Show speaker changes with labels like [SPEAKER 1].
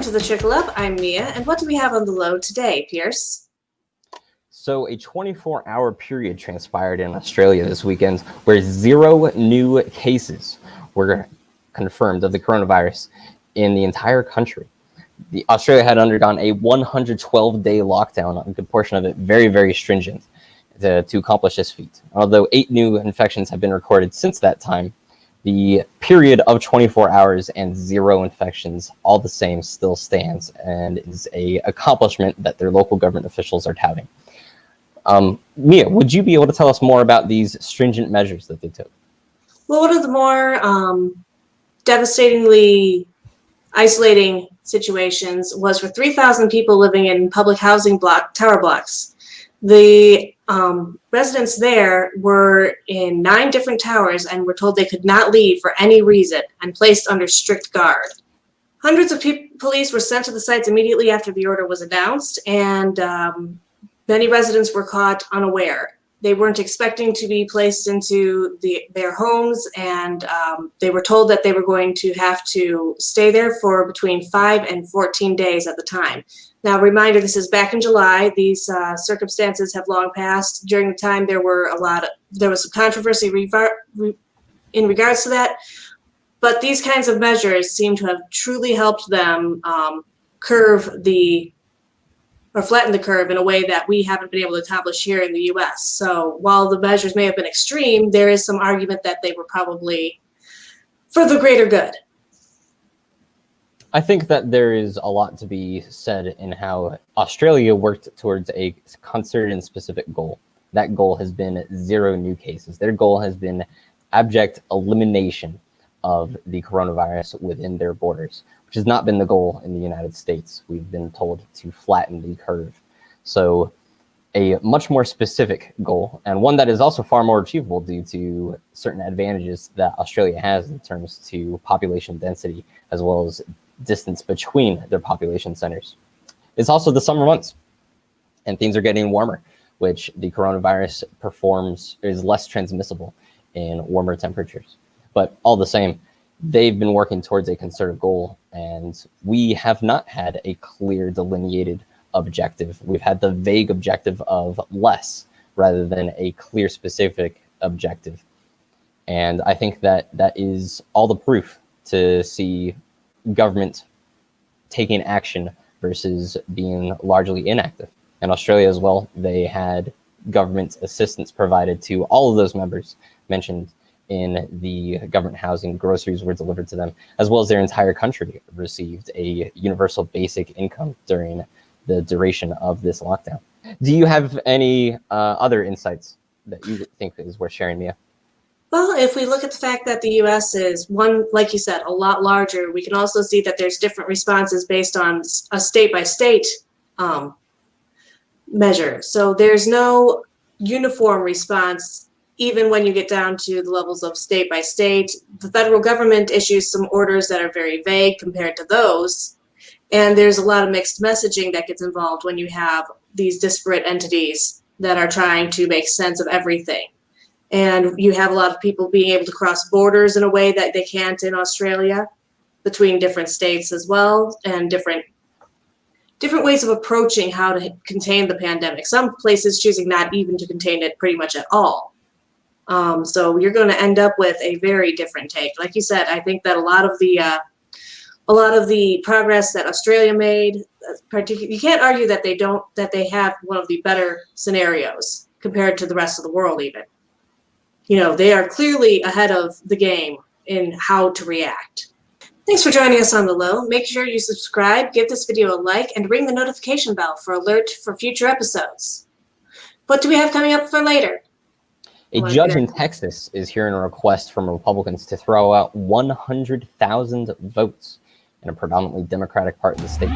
[SPEAKER 1] to the Trickle Up. I'm Mia, and what do we have on the low today, Pierce?
[SPEAKER 2] So a 24-hour period transpired in Australia this weekend where 0 new cases were confirmed of the coronavirus in the entire country. Australia had undergone a 112-day lockdown, a good portion of it very, very stringent, to accomplish this feat. Although 8 new infections have been recorded since that time, the period of 24 hours and 0 infections, all the same, still stands and is an accomplishment that their local government officials are touting. Mia, would you be able to tell us more about these stringent measures that they took?
[SPEAKER 1] Well, one of the more devastatingly isolating situations was for 3,000 people living in public housing tower blocks. The residents there were in 9 different towers and were told they could not leave for any reason and placed under strict guard. Hundreds of police were sent to the sites immediately after the order was announced, and many residents were caught unaware. They weren't expecting to be placed into their homes, and they were told that they were going to have to stay there for between 5 and 14 days at the time. Now, reminder, this is back in July. These circumstances have long passed. During the time, there was some controversy in regards to that, but these kinds of measures seem to have truly helped them flatten the curve in a way that we haven't been able to accomplish here in the U.S. So while the measures may have been extreme, there is some argument that they were probably for the greater good.
[SPEAKER 2] I think that there is a lot to be said in how Australia worked towards a concerted and specific goal. That goal has been 0 new cases. Their goal has been abject elimination of the coronavirus within their borders, which has not been the goal in the United States. We've been told to flatten the curve. So a much more specific goal, and one that is also far more achievable due to certain advantages that Australia has in terms to population density, as well as distance between their population centers. It's also the summer months, and things are getting warmer, which the coronavirus is less transmissible in warmer temperatures. But all the same, they've been working towards a concerted goal, and we have not had a clear delineated objective. We've had the vague objective of less rather than a clear specific objective. And I think that that is all the proof to see government taking action versus being largely inactive. In Australia as well, they had government assistance provided to all of those members mentioned in the government housing. Groceries were delivered to them, as well as their entire country received a universal basic income during the duration of this lockdown. Do you have any other insights that you think is worth sharing, Mia?
[SPEAKER 1] Well, if we look at the fact that the U.S. is, like you said, a lot larger, we can also see that there's different responses based on a state-by-state measure. So there's no uniform response, even when you get down to the levels of state by state. The federal government issues some orders that are very vague compared to those. And there's a lot of mixed messaging that gets involved when you have these disparate entities that are trying to make sense of everything. And you have a lot of people being able to cross borders in a way that they can't in Australia, between different states as well, and different ways of approaching how to contain the pandemic. Some places choosing not even to contain it pretty much at all. So you're going to end up with a very different take. Like you said, I think that a lot of the progress that Australia made, particularly, you can't argue that they have one of the better scenarios compared to the rest of the world even. You know, they are clearly ahead of the game in how to react. Thanks for joining us on The Low. Make sure you subscribe, give this video a like, and ring the notification bell for alert for future episodes. What do we have coming up for later?
[SPEAKER 2] A judge in Texas is hearing a request from Republicans to throw out 100,000 votes in a predominantly Democratic part of the state.